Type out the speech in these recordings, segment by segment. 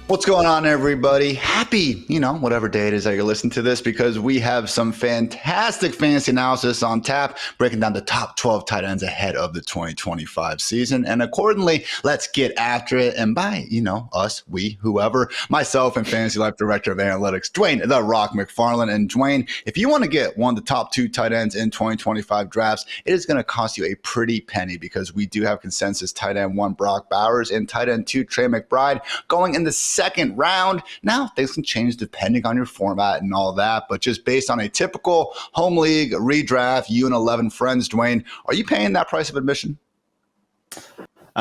What's going on, everybody? Happy, whatever day it is that you're listening to this, because we have some fantastic fantasy analysis on tap, breaking down the top 12 tight ends ahead of the 2025 season. And accordingly, let's get after it. And by, us, we, whoever, myself and Fantasy Life Director of Analytics, Dwain, the Rock McFarland. And Dwain, if you want to get one of the top 2 tight ends in 2025 drafts, it is going to cost you a pretty penny, because we do have consensus tight end 1, Brock Bowers, and tight end 2, Trey McBride, going in the second round. Now, things can change depending on your format and all that, but just based on a typical home league redraft, you and 11 friends, Dwain, are you paying that price of admission?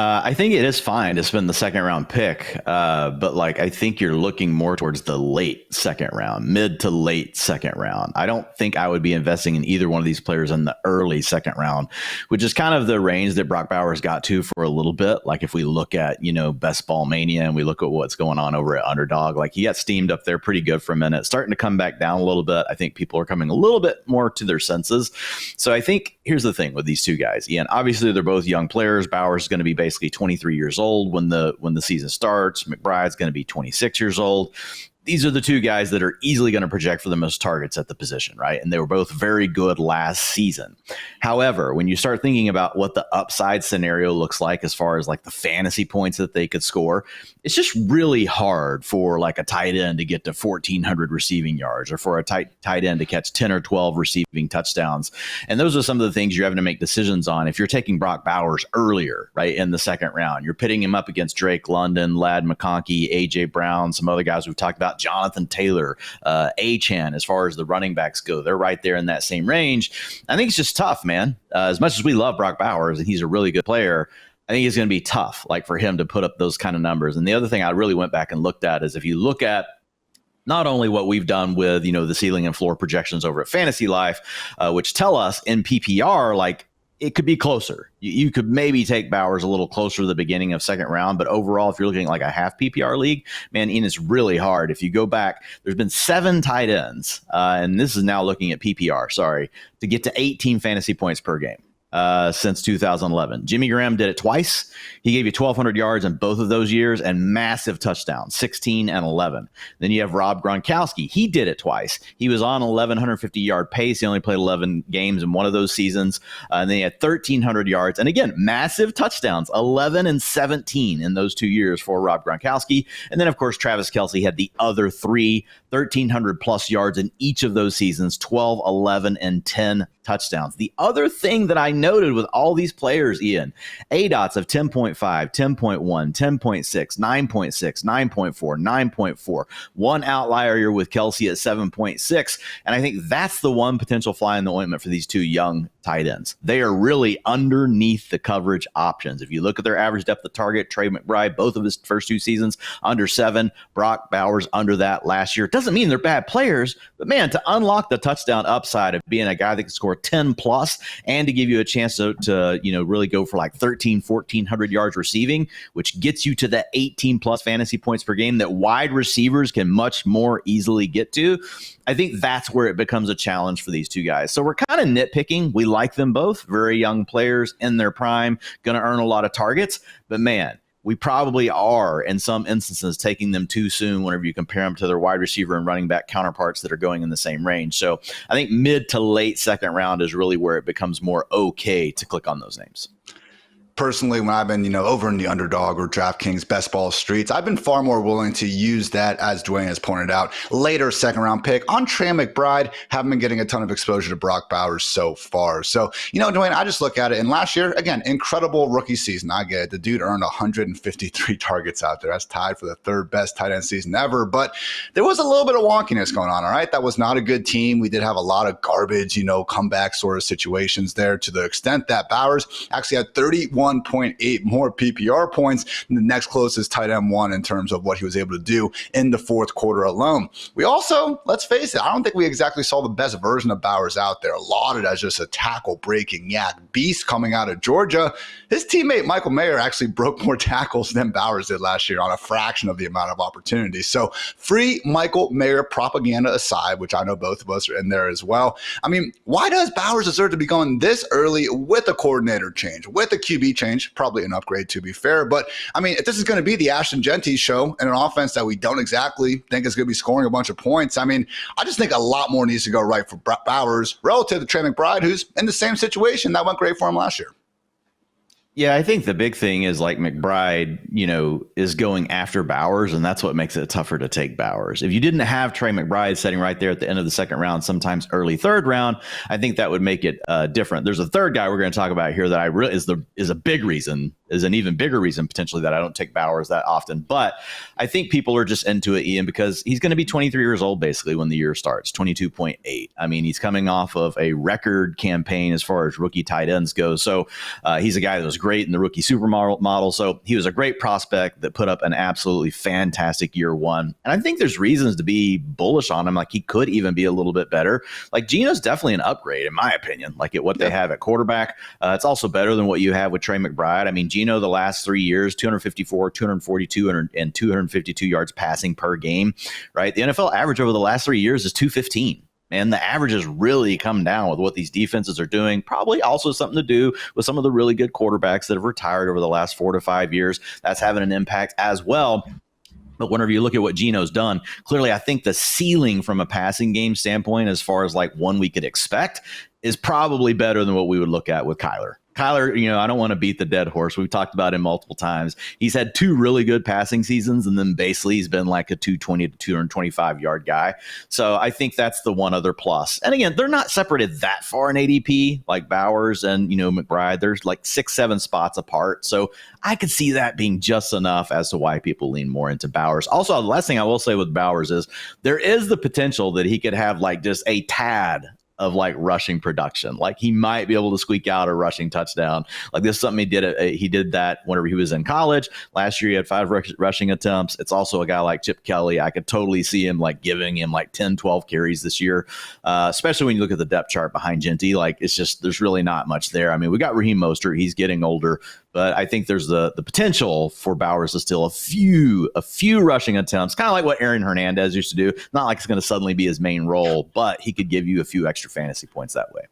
I think it is fine to spend the second round pick, but I think you're looking more towards the late second round, mid to late second round. I don't think I would be investing in either one of these players in the early second round, which is kind of the range that Brock Bowers got to for a little bit. Like if we look at, Best Ball Mania and we look at what's going on over at Underdog, he got steamed up there pretty good for a minute, starting to come back down a little bit. I think people are coming a little bit more to their senses. So I think here's the thing with these two guys, Ian. Obviously, they're both young players. Bowers is going to be basically 23 years old when the season starts. McBride's going to be 26 years old. These are the two guys that are easily going to project for the most targets at the position, right? And they were both very good last season. However, when you start thinking about what the upside scenario looks like as far as the fantasy points that they could score, it's just really hard for a tight end to get to 1,400 receiving yards, or for a tight end to catch 10 or 12 receiving touchdowns. And those are some of the things you're having to make decisions on. If you're taking Brock Bowers earlier, right, in the second round, you're pitting him up against Drake London, Ladd McConkey, A.J. Brown, some other guys we've talked about, Jonathan Taylor, Achan, as far as the running backs go. They're right there in that same range. I think it's just tough, man. As much as we love Brock Bowers and he's a really good player, I think it's going to be tough, for him to put up those kind of numbers. And the other thing I really went back and looked at is if you look at not only what we've done with, the ceiling and floor projections over at Fantasy Life, which tell us in PPR, it could be closer. You could maybe take Bowers a little closer to the beginning of second round, but overall, if you're looking at a half PPR league, man, Ian, it's really hard. If you go back, there's been 7 tight ends, and this is now looking at PPR, to get to 18 fantasy points per game. Since 2011. Jimmy Graham did it twice. He gave you 1,200 yards in both of those years and massive touchdowns, 16 and 11. Then you have Rob Gronkowski. He did it twice. He was on 1,150 yard pace. He only played 11 games in one of those seasons. And then he had 1,300 yards. And again, massive touchdowns, 11 and 17 in those 2 years for Rob Gronkowski. And then, of course, Travis Kelce had the other 3, 1,300 plus yards in each of those seasons, 12, 11, and 10 touchdowns. The other thing that I noted with all these players, Ian, ADOTs of 10.5, 10.1, 10.6, 9.6, 9.4, 9.4. One outlier you're with Kelce at 7.6. And I think that's the one potential fly in the ointment for these two young tight ends. They are really underneath the coverage options. If you look at their average depth of target, Trey McBride, both of his first 2 seasons, under 7. Brock Bowers under that last year. It doesn't mean they're bad players, but man, to unlock the touchdown upside of being a guy that can score 10 plus and to give you a chance to really go for 13, 1,400 yards receiving, which gets you to the 18 plus fantasy points per game that wide receivers can much more easily get to. I think that's where it becomes a challenge for these two guys. So we're kind of nitpicking. We like them both, very young players in their prime, going to earn a lot of targets, but man, we probably are, in some instances, taking them too soon whenever you compare them to their wide receiver and running back counterparts that are going in the same range. So I think mid to late second round is really where it becomes more okay to click on those names. Personally, when I've been, over in the Underdog or DraftKings Best Ball streets, I've been far more willing to use that, as Dwain has pointed out, later second round pick on Trey McBride. Haven't been getting a ton of exposure to Brock Bowers so far. So, Dwain, I just look at it. And last year, again, incredible rookie season. I get it. The dude earned 153 targets out there. That's tied for the 3rd best tight end season ever. But there was a little bit of wonkiness going on, all right? That was not a good team. We did have a lot of garbage, comeback sort of situations there, to the extent that Bowers actually had 31.8 more PPR points than the next closest tight end 1 in terms of what he was able to do in the 4th quarter alone. We also, let's face it, I don't think we exactly saw the best version of Bowers out there, lauded as just a tackle-breaking yak beast coming out of Georgia. His teammate Michael Mayer actually broke more tackles than Bowers did last year on a fraction of the amount of opportunities. So free Michael Mayer propaganda aside, which I know both of us are in there as well. I mean, why does Bowers deserve to be going this early with a coordinator change, with a QB change, probably an upgrade to be fair. But I mean, if this is going to be the Ashton Genty show and an offense that we don't exactly think is going to be scoring a bunch of points, I mean, I just think a lot more needs to go right for Bowers relative to Trey McBride, who's in the same situation that went great for him last year. Yeah, I think the big thing is like McBride, is going after Bowers, and that's what makes it tougher to take Bowers. If you didn't have Trey McBride sitting right there at the end of the second round, sometimes early third round, I think that would make it different. There's a third guy we're going to talk about here that is an even bigger reason potentially that I don't take Bowers that often. But I think people are just into it, Ian, because he's going to be 23 years old basically when the year starts, 22.8. I mean, he's coming off of a record campaign as far as rookie tight ends go. So he's a guy that was great in the rookie supermodel. So he was a great prospect that put up an absolutely fantastic year one. And I think there's reasons to be bullish on him. Like he could even be a little bit better. Like Geno's definitely an upgrade in my opinion, like at what they have at quarterback. It's also better than what you have with Trey McBride. I mean, Geno, the last 3 years, 254, 242, and 252 yards passing per game, right? The NFL average over the last 3 years is 215. And the average has really come down with what these defenses are doing. Probably also something to do with some of the really good quarterbacks that have retired over the last 4 to 5 years. That's having an impact as well. But whenever you look at what Geno's done, clearly I think the ceiling from a passing game standpoint, as far as like one we could expect, is probably better than what we would look at with Kyler. Kyler, I don't want to beat the dead horse. We've talked about him multiple times. He's had 2 really good passing seasons, and then basically he's been like a 220 to 225 yard guy. So I think that's the one other plus. And again, they're not separated that far in ADP, like Bowers and, McBride. There's like 6-7 spots apart. So I could see that being just enough as to why people lean more into Bowers. Also, the last thing I will say with Bowers is there is the potential that he could have like just a tad of like rushing production. Like he might be able to squeak out a rushing touchdown. Like this is something he did that whenever he was in college. Last year he had 5 rushing attempts. It's also a guy like Chip Kelly. I could totally see him like giving him like 10, 12 carries this year, especially when you look at the depth chart behind Genty. Like it's just, there's really not much there. I mean, we got Raheem Mostert. He's getting older, but I think there's the potential for Bowers to still a few rushing attempts, kind of like what Aaron Hernandez used to do. Not like it's going to suddenly be his main role, but he could give you a few extra fantasy points that way.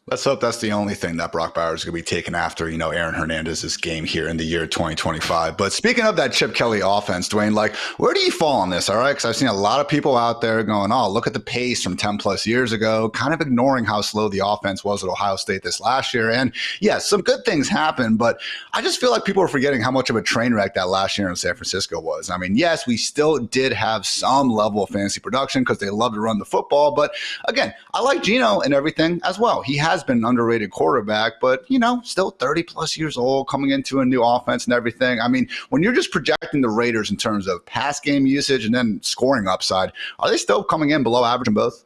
Let's hope that's the only thing that Brock Bowers is going to be taken after, Aaron Hernandez's game here in the year 2025. But speaking of that Chip Kelly offense, Dwayne, like, where do you fall on this? All right. Because I've seen a lot of people out there going, oh, look at the pace from 10 plus years ago, kind of ignoring how slow the offense was at Ohio State this last year. And yes, some good things happened, but I just feel like people are forgetting how much of a train wreck that last year in San Francisco was. I mean, yes, we still did have some level of fantasy production because they love to run the football. But again, I like Geno and everything as well. He has been an underrated quarterback, but still 30 plus years old, coming into a new offense and everything. I mean, when you're just projecting the Raiders in terms of pass game usage and then scoring upside, are they still coming in below average in both?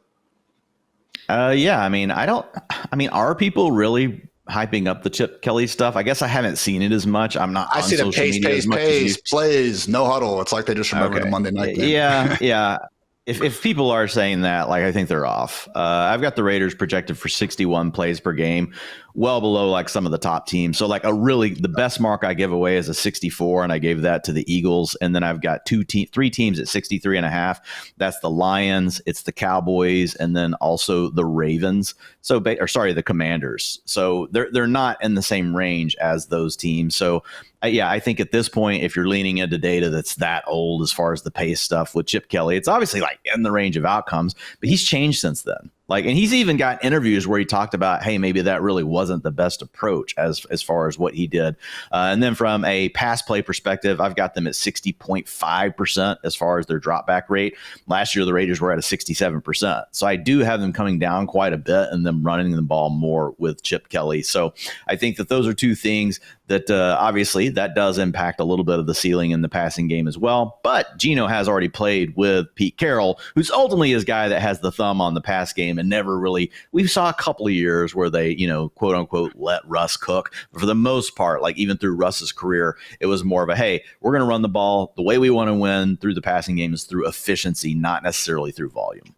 Yeah. I mean, are people really hyping up the Chip Kelly stuff? I guess I haven't seen it as much. I'm not. I see the pace, plays, no huddle. It's like they just remember the Monday night game. Yeah. If people are saying that, like, I think they're off. I've got the Raiders projected for 61 plays per game, well below like some of the top teams. So like the best mark I give away is a 64, and I gave that to the Eagles. And then I've got 3 teams at 63.5. That's the Lions, it's the Cowboys, and then also the Ravens. The Commanders. So they're not in the same range as those teams. So I think at this point, if you're leaning into data that's that old as far as the pace stuff with Chip Kelly, it's obviously like in the range of outcomes, but he's changed since then. Like, and he's even got interviews where he talked about, hey, maybe that really wasn't the best approach as far as what he did. And then from a pass play perspective, I've got them at 60.5% as far as their drop back rate. Last year, the Raiders were at a 67%. So I do have them coming down quite a bit and them running the ball more with Chip Kelly. So I think that those are two things that obviously that does impact a little bit of the ceiling in the passing game as well. But Geno has already played with Pete Carroll, who's ultimately his guy that has the thumb on the pass game and never really, we saw a couple of years where they, quote unquote, let Russ cook. But for the most part, like even through Russ's career, it was more of a, hey, we're going to run the ball. The way we want to win through the passing game is through efficiency, not necessarily through volume.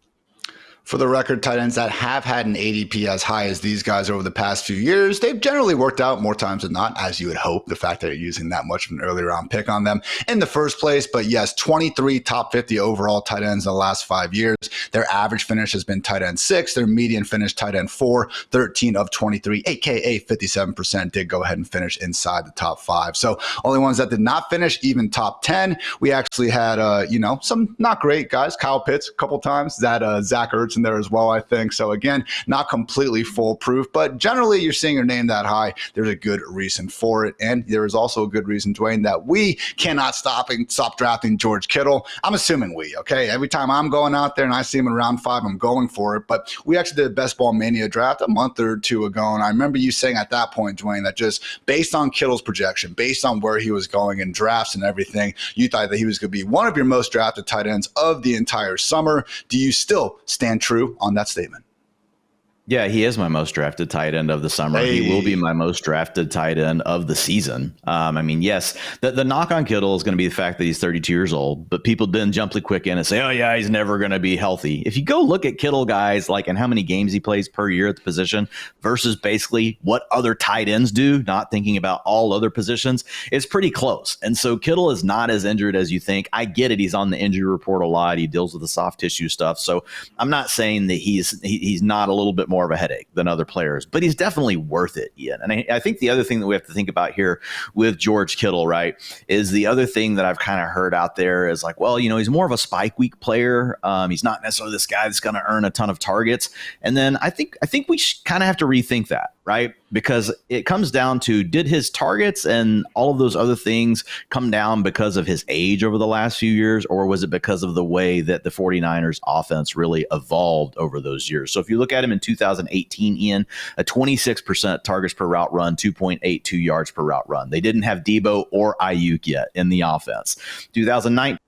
For the record, tight ends that have had an ADP as high as these guys over the past few years, they've generally worked out more times than not, as you would hope, the fact that you're using that much of an early round pick on them in the first place. But yes, 23 top 50 overall tight ends in the last 5 years. Their average finish has been tight end 6, their median finish tight end 4, 13 of 23, aka 57% did go ahead and finish inside the top 5. So only ones that did not finish even top 10. We actually had, some not great guys. Kyle Pitts a couple times, that Zach Ertz in there as well, I think. So again, not completely foolproof, but generally you're seeing your name that high. There's a good reason for it. And there is also a good reason, Dwain, that we cannot stop drafting George Kittle. I'm assuming okay? Every time I'm going out there and I see him in round 5, I'm going for it. But we actually did a Best Ball Mania draft a month or two ago. And I remember you saying at that point, Dwain, that just based on Kittle's projection, based on where he was going in drafts and everything, you thought that he was going to be one of your most drafted tight ends of the entire summer. Do you still stand true on that statement? Yeah, he is my most drafted tight end of the summer. Hey. He will be my most drafted tight end of the season. Yes, the knock on Kittle is going to be the fact that he's 32 years old, but people then jump quick in and say, oh yeah, he's never going to be healthy. If you go look at Kittle, guys, and how many games he plays per year at the position versus basically what other tight ends do, not thinking about all other positions, it's pretty close. And so Kittle is not as injured as you think. I get it. He's on the injury report a lot. He deals with the soft tissue stuff. So I'm not saying that he's not a little bit more of a headache than other players, but he's definitely worth it, Ian. And I think the other thing that we have to think about here with George Kittle, right, is the other thing that I've kind of heard out there is he's more of a spike week player. He's not necessarily this guy that's going to earn a ton of targets. And then I think we kind of have to rethink that, right? Because it comes down to, did his targets and all of those other things come down because of his age over the last few years, or was it because of the way that the 49ers offense really evolved over those years? So if you look at him in 2018, Ian, a 26% targets per route run, 2.82 yards per route run. They didn't have Debo or Ayuk yet in the offense. 2019,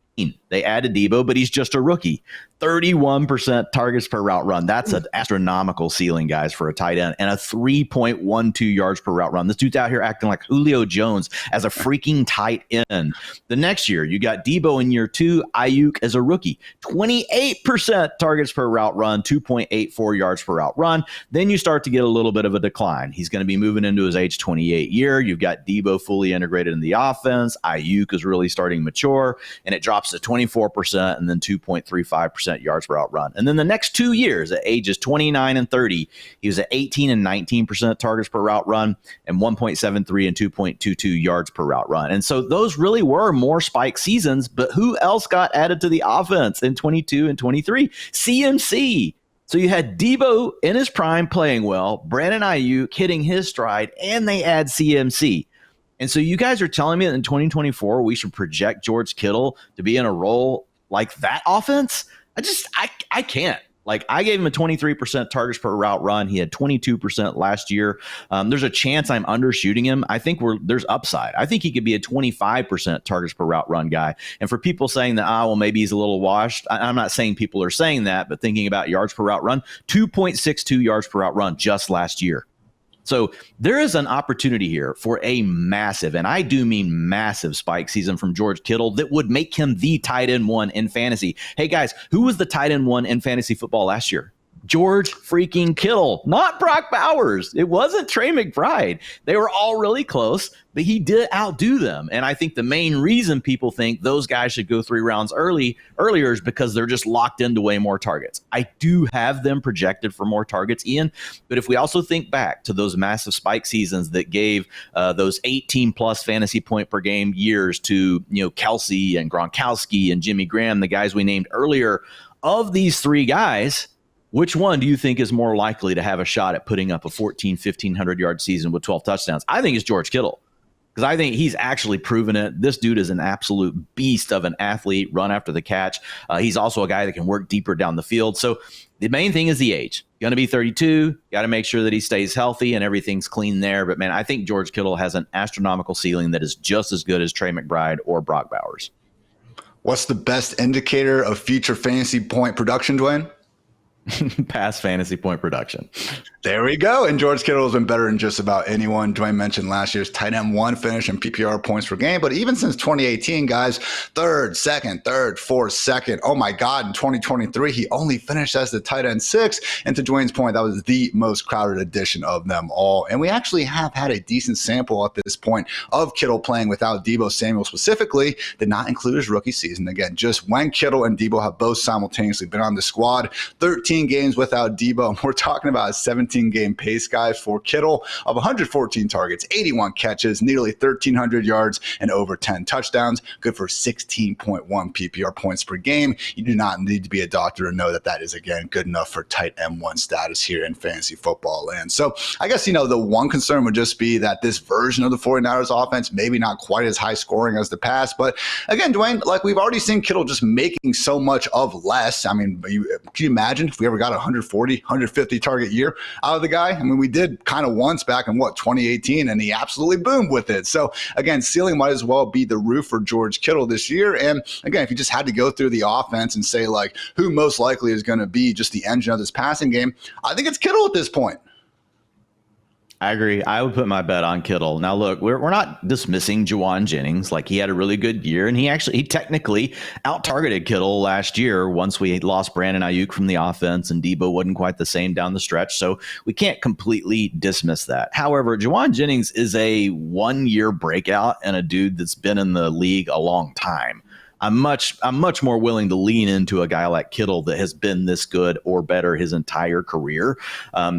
they added Debo, but he's just a rookie. 31% targets per route run. That's an astronomical ceiling, guys, for a tight end, and a 3.12 yards per route run. This dude's out here acting like Julio Jones as a freaking tight end. The next year, you got Debo in year 2, Ayuk as a rookie. 28% targets per route run, 2.84 yards per route run. Then you start to get a little bit of a decline. He's going to be moving into his age 28 year. You've got Debo fully integrated in the offense. Ayuk is really starting to mature, and it drops to 24% and then 2.35% yards per route run. And then the next 2 years, at ages 29 and 30, he was at 18 and 19% targets per route run and 1.73 and 2.22 yards per route run. And so those really were more spike seasons, but who else got added to the offense in 22 and 23? CMC. So you had Debo in his prime playing well, Brandon Ayuk hitting his stride, and they add CMC. And so you guys are telling me that in 2024, we should project George Kittle to be in a role like that offense? I can't. I gave him a 23% targets per route run. He had 22% last year. There's a chance I'm undershooting him. I think there's upside. I think he could be a 25% targets per route run guy. And for people saying that, maybe he's a little washed, I'm not saying people are saying that, but thinking about yards per route run, 2.62 yards per route run just last year. So there is an opportunity here for a massive, and I do mean massive, spike season from George Kittle that would make him the tight end 1 in fantasy. Hey, guys, who was the tight end 1 in fantasy football last year? George freaking Kittle, not Brock Bowers. It wasn't Trey McBride. They were all really close, but he did outdo them. And I think the main reason people think those guys should go 3 rounds earlier is because they're just locked into way more targets. I do have them projected for more targets, Ian. But if we also think back to those massive spike seasons that gave those 18 plus fantasy point per game years to Kelce and Gronkowski and Jimmy Graham, the guys we named earlier, of these 3 guys, which one do you think is more likely to have a shot at putting up a 1,500 yard season with 12 touchdowns? I think it's George Kittle, because I think he's actually proven it. This dude is an absolute beast of an athlete, run after the catch. He's also a guy that can work deeper down the field. So the main thing is the age. Going to be 32. Got to make sure that he stays healthy and everything's clean there. But, man, I think George Kittle has an astronomical ceiling that is just as good as Trey McBride or Brock Bowers. What's the best indicator of future fantasy point production, Dwain? Past fantasy point production. There we go. And George Kittle has been better than just about anyone. Dwayne mentioned last year's tight end 1 finish in PPR points per game. But even since 2018, guys, third, fourth, second. Oh, my God. In 2023, he only finished as the tight end 6. And to Dwayne's point, that was the most crowded edition of them all. And we actually have had a decent sample at this point of Kittle playing without Deebo Samuel specifically. Did not include his rookie season. Again, just when Kittle and Deebo have both simultaneously been on the squad. 13 games without Deebo. And we're talking about a 17-game pace, guys, for Kittle of 114 targets, 81 catches, nearly 1,300 yards, and over 10 touchdowns. Good for 16.1 PPR points per game. You do not need to be a doctor to know that that is, again, good enough for tight end 1 status here in fantasy football land. So I guess, the one concern would just be that this version of the 49ers offense, maybe not quite as high scoring as the past. But again, Dwayne, like we've already seen Kittle just making so much of less. I mean, can you imagine if we ever got a 140, 150 target year out of the guy? I mean, we did kind of once back in 2018, and he absolutely boomed with it. So again, ceiling might as well be the roof for George Kittle this year. And again, if you just had to go through the offense and say like who most likely is going to be just the engine of this passing game, I think it's Kittle at this point. I agree. I would put my bet on Kittle. Now, look, we're not dismissing Dwain Jennings. Like, he had a really good year, and he technically out-targeted Kittle last year once we lost Brandon Ayuk from the offense, and Deebo wasn't quite the same down the stretch. So we can't completely dismiss that. However, Dwain Jennings is a one-year breakout and a dude that's been in the league a long time. I'm much more willing to lean into a guy like Kittle that has been this good or better his entire career.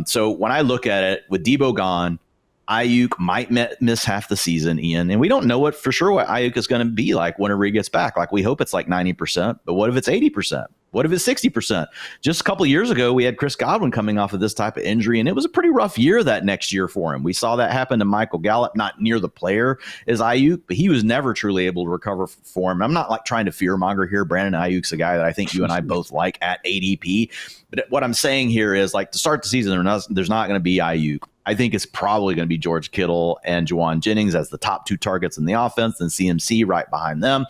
So when I look at it, with Deebo gone, Ayuk might miss half the season, Ian, and we don't know what Ayuk is going to be like whenever he gets back. Like, we hope it's like 90%, but what if it's 80%? What if it's 60%? Just a couple of years ago, we had Chris Godwin coming off of this type of injury, and it was a pretty rough year that next year for him. We saw that happen to Michael Gallup, not near the player as Ayuk, but he was never truly able to recover for him. I'm not like trying to fearmonger here. Brandon Ayuk's a guy that I think you and I both like at ADP. But what I'm saying here is, like, to start the season, there's not going to be Ayuk. I think it's probably going to be George Kittle and Dwain Jennings as the top 2 targets in the offense, and CMC right behind them.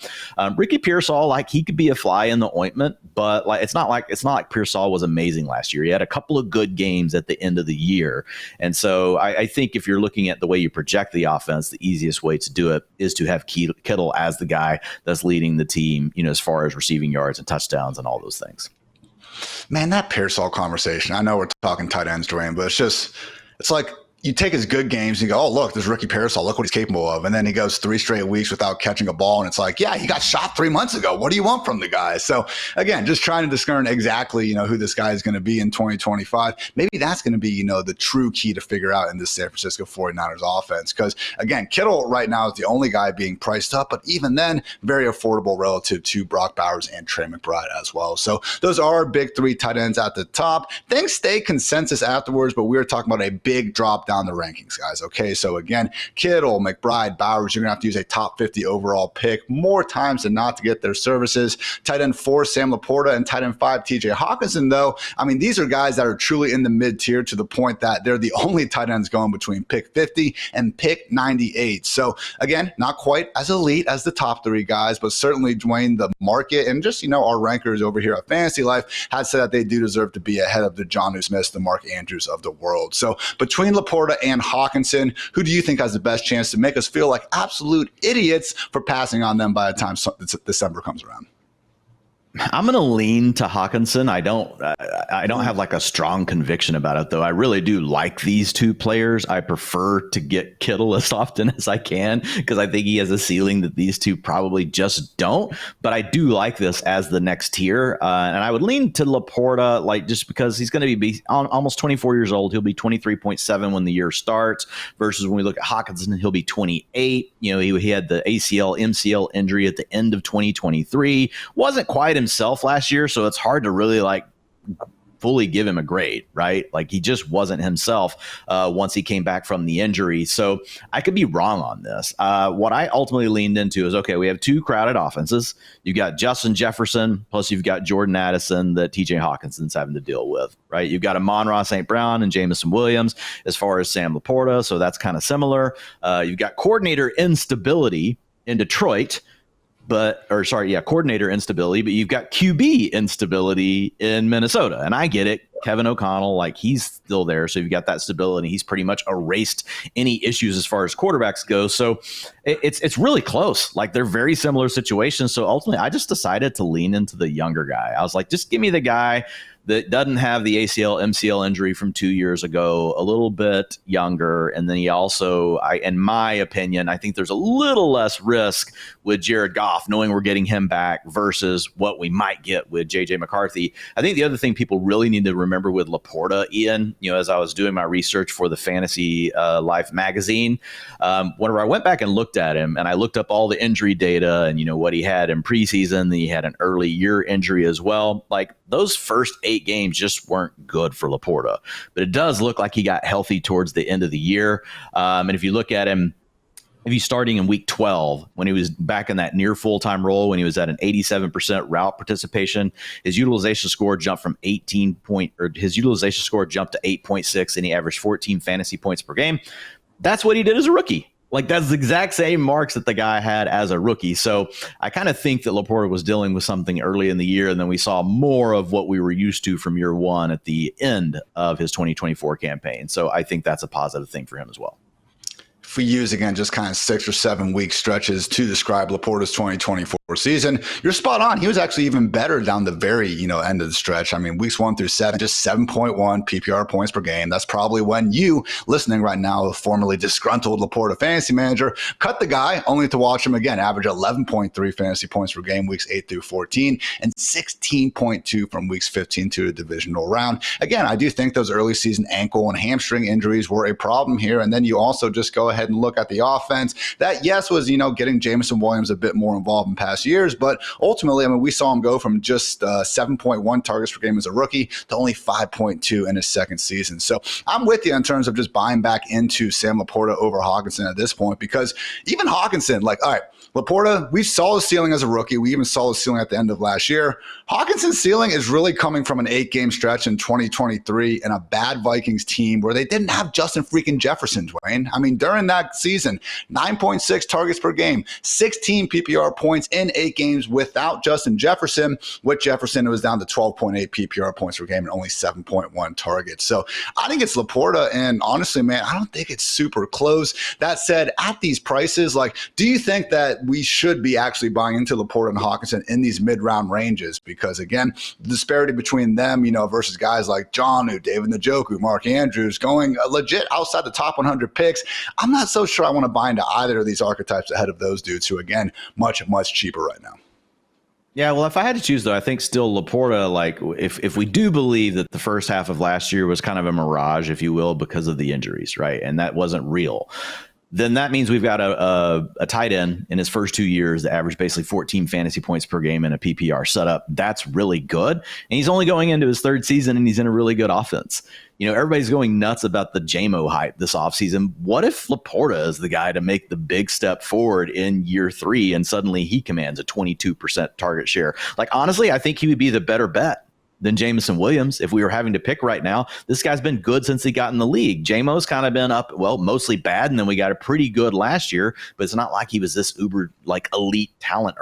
Ricky Pearsall, like, he could be a fly in the ointment, but like it's not like Pearsall was amazing last year. He had a couple of good games at the end of the year, and so I think if you're looking at the way you project the offense, the easiest way to do it is to have Kittle as the guy that's leading the team, as far as receiving yards and touchdowns and all those things. Man, that Pearsall conversation. I know we're talking tight ends, Dwayne, but it's like you take his good games and you go, oh, look, there's Ricky Pearsall. Look what he's capable of. And then he goes 3 straight weeks without catching a ball. And it's like, yeah, he got shot 3 months ago. What do you want from the guy? So, again, just trying to discern exactly, who this guy is going to be in 2025. Maybe that's going to be, the true key to figure out in this San Francisco 49ers offense. Because, again, Kittle right now is the only guy being priced up. But even then, very affordable relative to Brock Bowers and Trey McBride as well. So those are our big 3 tight ends at the top. Things stay consensus afterwards, but we're talking about a big drop down the rankings, guys. Okay, so again, Kittle, McBride, Bowers, you're gonna have to use a top 50 overall pick more times than not to get their services. Tight end 4, Sam Laporta, and tight end 5, TJ Hawkinson, though, I mean, these are guys that are truly in the mid-tier to the point that they're the only tight ends going between pick 50 and pick 98. So again, not quite as elite as the top 3 guys, but certainly, Dwayne, the market and just, our rankers over here at Fantasy Life has said that they do deserve to be ahead of the Jonnu Smiths, the Mark Andrews of the world. So between Laporta and Hawkinson, who do you think has the best chance to make us feel like absolute idiots for passing on them by the time December comes around? I'm going to lean to Hawkinson. I don't have like a strong conviction about it, though. I really do like these 2 players. I prefer to get Kittle as often as I can because I think he has a ceiling that these 2 probably just don't. But I do like this as the next tier. And I would lean to Laporta, like, just because he's going to be almost 24 years old. He'll be 23.7 when the year starts versus when we look at Hawkinson, he'll be 28. He had the ACL, MCL injury at the end of 2023. Wasn't quite himself last year, so it's hard to really like fully give him a grade, right? Like, he just wasn't himself once he came back from the injury. So I could be wrong on this. What I ultimately leaned into is, okay, we have 2 crowded offenses. You've got Justin Jefferson, plus you've got Jordan Addison that TJ Hawkinson's having to deal with, right? You've got Amon-Ra St. Brown and Jamison Williams as far as Sam Laporta, so that's kind of similar. You've got coordinator instability in Detroit, coordinator instability, but you've got QB instability in Minnesota. And I get it. Kevin O'Connell, like, he's still there. So you've got that stability. He's pretty much erased any issues as far as quarterbacks go. So it's really close. Like, they're very similar situations. So ultimately, I just decided to lean into the younger guy. I was like, just give me the guy that doesn't have the ACL, MCL injury from 2 years ago, a little bit younger. And then he also, in my opinion, I think there's a little less risk with Jared Goff, knowing we're getting him back versus what we might get with JJ McCarthy. I think the other thing people really need to remember with Laporta, Ian, as I was doing my research for the Fantasy Life magazine, whenever I went back and looked at him and I looked up all the injury data and, what he had in preseason, then he had an early year injury as well. Like, those first 8 games just weren't good for Laporta, but it does look like he got healthy towards the end of the year. And if you look at him, if he's starting in week 12, when he was back in that near full-time role, when he was at an 87% route participation, his utilization score jumped to 8.6, and he averaged 14 fantasy points per game. That's what he did as a rookie. Like, that's the exact same marks that the guy had as a rookie. So I kind of think that Laporta was dealing with something early in the year, and then we saw more of what we were used to from year one at the end of his 2024 campaign. So I think that's a positive thing for him as well. If we use, again, just kind of 6 or 7 week stretches to describe Laporta's 2024 season, you're spot on. He was actually even better down the very, end of the stretch. I mean, weeks 1 through 7, just 7.1 PPR points per game. That's probably when you, listening right now, a formerly disgruntled Laporta fantasy manager, cut the guy only to watch him again average 11.3 fantasy points per game weeks 8 through 14 and 16.2 from weeks 15 to the divisional round. Again, I do think those early season ankle and hamstring injuries were a problem here. And then you also just go ahead and look at the offense that, yes, was, getting Jameson Williams a bit more involved in past years, but ultimately, I mean, we saw him go from just 7.1 targets per game as a rookie to only 5.2 in his second season. So I'm with you in terms of just buying back into Sam Laporta over Hawkinson at this point, because even Hawkinson, like, all right, Laporta, we saw his ceiling as a rookie. We even saw his ceiling at the end of last year. Hawkinson's ceiling is really coming from an 8-game stretch in 2023 and a bad Vikings team where they didn't have Justin freaking Jefferson, Dwain. I mean, during that season, 9.6 targets per game, 16 PPR points in 8 games without Justin Jefferson. With Jefferson, it was down to 12.8 PPR points per game and only 7.1 targets. So I think it's Laporta, and honestly, man, I don't think it's super close. That said, at these prices, like, do you think that we should be actually buying into Laporta and Hawkinson in these mid-round ranges? Because again, the disparity between them, versus guys like Jonnu, David Njoku, Mark Andrews, going legit outside the top 100 picks, I'm not so sure I want to buy into either of these archetypes ahead of those dudes who, again, much, much cheaper right now. Yeah, well, if I had to choose, though, I think still Laporta, like, if we do believe that the first half of last year was kind of a mirage, if you will, because of the injuries, right? And that wasn't real. Then that means we've got a tight end in his first 2 years that averaged basically 14 fantasy points per game in a PPR setup. That's really good. And he's only going into his 3rd season, and he's in a really good offense. Everybody's going nuts about the JMO hype this offseason. What if Laporta is the guy to make the big step forward in year 3 and suddenly he commands a 22% target share? Like, honestly, I think he would be the better bet than Jameson Williams if we were having to pick right now. This guy's been good since he got in the league. JMO's kind of been up, well, mostly bad, and then we got a pretty good last year, but it's not like he was this uber, like, elite talent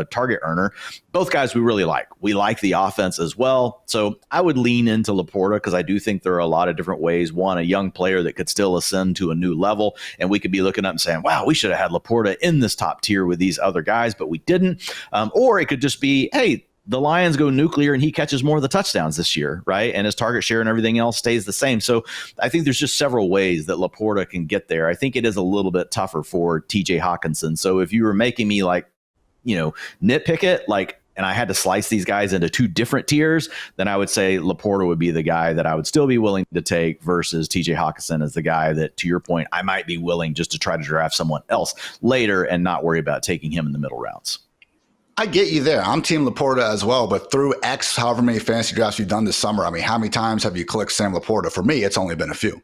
target earner. Both guys we really like. We like the offense as well. So I would lean into Laporta because I do think there are a lot of different ways. One, a young player that could still ascend to a new level, and we could be looking up and saying, wow, we should have had Laporta in this top tier with these other guys, but we didn't. Or it could just be, hey, the Lions go nuclear and he catches more of the touchdowns this year, right? And his target share and everything else stays the same. So I think there's just several ways that Laporta can get there. I think it is a little bit tougher for TJ Hawkinson. So if you were making me nitpick it, and I had to slice these guys into 2 different tiers, then I would say Laporta would be the guy that I would still be willing to take versus TJ Hawkinson as the guy that, to your point, I might be willing just to try to draft someone else later and not worry about taking him in the middle rounds. I get you there. I'm Team Laporta as well, but through however many fantasy drafts you've done this summer, I mean, how many times have you clicked Sam Laporta? For me, it's only been a few.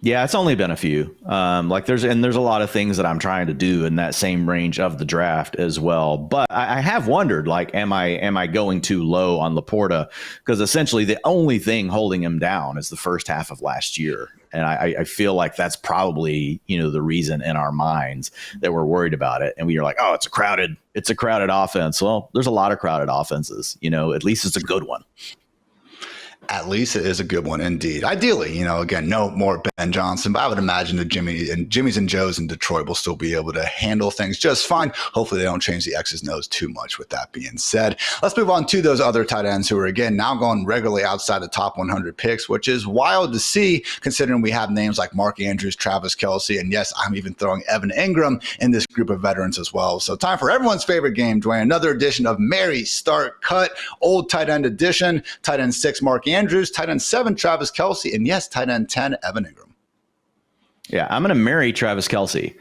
Yeah, it's only been a few. There's a lot of things that I'm trying to do in that same range of the draft as well. But I have wondered, am I going too low on Laporta? Because essentially the only thing holding him down is the first half of last year. And I feel like that's probably, the reason in our minds that we're worried about it. And we are like, oh, it's a crowded offense. Well, there's a lot of crowded offenses, at least it's a good one. At least it is a good one indeed. Ideally, again, no more Ben Johnson, but I would imagine the Jimmys and Joes in Detroit will still be able to handle things just fine. Hopefully they don't change the X's and O's too much with that being said. Let's move on to those other tight ends who are, again, now going regularly outside the top 100 picks, which is wild to see considering we have names like Mark Andrews, Travis Kelce, and yes, I'm even throwing Evan Ingram in this group of veterans as well. So time for everyone's favorite game, Dwayne, another edition of Mary Start Cut, old tight end edition, tight end 6, Mark Andrews, tight end 7, Travis Kelce, and yes, tight end 10, Evan Ingram. Yeah, I'm going to marry Travis Kelce.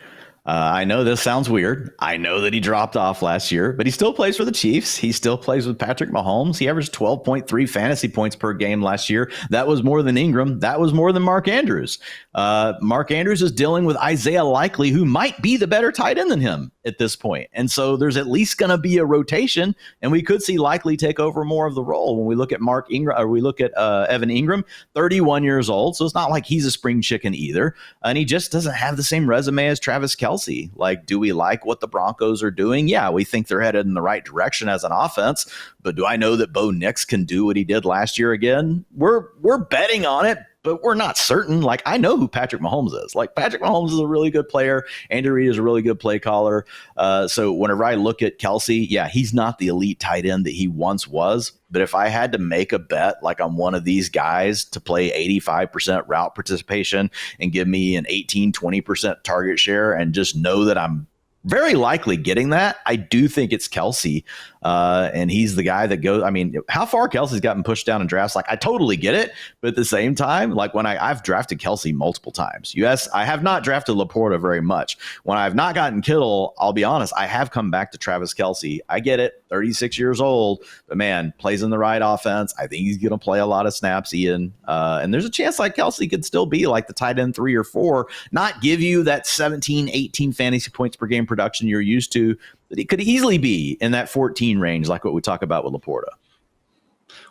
I know this sounds weird. I know that he dropped off last year, but he still plays for the Chiefs. He still plays with Patrick Mahomes. He averaged 12.3 fantasy points per game last year. That was more than Ingram. That was more than Mark Andrews. Mark Andrews is dealing with Isaiah Likely, who might be the better tight end than him at this point. And so there's at least going to be a rotation, and we could see Likely take over more of the role when we look at Mark Ingram, or we look at Evan Ingram, 31 years old. So it's not like he's a spring chicken either. And he just doesn't have the same resume as Travis Kelce. Like, do we like what the Broncos are doing? Yeah, we think they're headed in the right direction as an offense, but do I know that Bo Nix can do what he did last year again? We're betting on it, but we're not certain. Like, I know who Patrick Mahomes is. Like, Patrick Mahomes is a really good player. Andy Reid is a really good play caller. So whenever I look at Kelce, yeah, he's not the elite tight end that he once was. But if I had to make a bet, like on one of these guys to play 85% route participation and give me an 18-20% target share and just know that I'm very likely getting that, I do think it's Kelce. And he's the guy that goes, I mean, how far Kelce's gotten pushed down in drafts, like, I totally get it. But at the same time, like, when I've drafted Kelce multiple times. Yes, I have not drafted Laporta very much. When I've not gotten Kittle, I'll be honest, I have come back to Travis Kelce. I get it, 36 years old, but man, plays in the right offense. I think he's going to play a lot of snaps, Ian. And there's a chance like Kelce could still be like the tight end 3 or 4, not give you that 17, 18 fantasy points per game production you're used to, but it could easily be in that 14 range, like what we talk about with Laporta.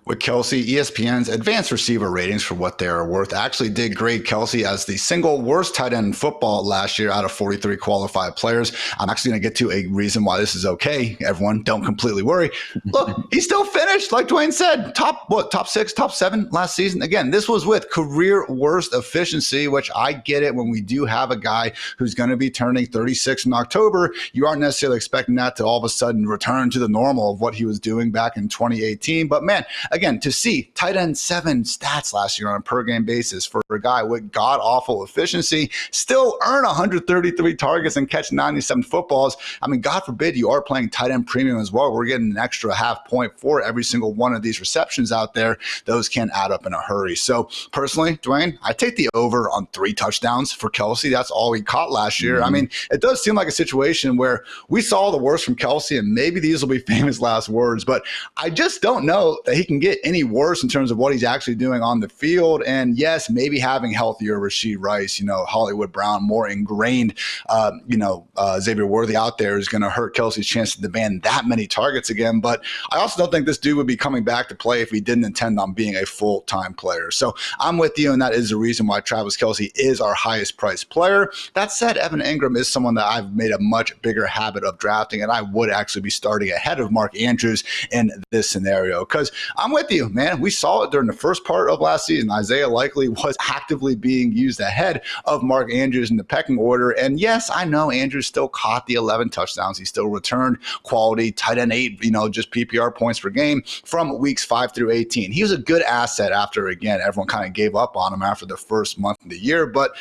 With Kelce, ESPN's advanced receiver ratings for what they are worth actually did grade Kelce as the single worst tight end in football last year out of 43 qualified players. I'm actually going to get to a reason why this is okay. Everyone, don't completely worry. Look, he still finished, like Dwayne said, top 6, top 7 last season. Again, this was with career worst efficiency, which I get it when we do have a guy who's going to be turning 36 in October. You aren't necessarily expecting that to all of a sudden return to the normal of what he was doing back in 2018. But man, again, to see tight end 7 stats last year on a per game basis for a guy with god awful efficiency, still earn 133 targets and catch 97 footballs. I mean, God forbid you are playing tight end premium as well. We're getting an extra half point for every single one of these receptions out there. Those can add up in a hurry. So personally, Dwayne, I take the over on 3 touchdowns for Kelce. That's all he caught last year. I mean, it does seem like a situation where we saw the worst from Kelce, and maybe these will be famous last words, but I just don't know that he can get any worse in terms of what he's actually doing on the field. And yes, maybe having healthier Rashee Rice, Hollywood Brown, more ingrained, Xavier Worthy out there is going to hurt Kelce's chance to demand that many targets again. But I also don't think this dude would be coming back to play if he didn't intend on being a full-time player. So I'm with you, and that is the reason why Travis Kelce is our highest priced player. That said, Evan Ingram is someone that I've made a much bigger habit of drafting, and I would actually be starting ahead of Mark Andrews in this scenario, because I'm with you, man. We saw it during the first part of last season. Isaiah Likely was actively being used ahead of Mark Andrews in the pecking order. And yes, I know Andrews still caught the 11 touchdowns. He still returned quality tight end 8, just PPR points per game from weeks 5 through 18. He was a good asset after, again, everyone kind of gave up on him after the first month of the year. But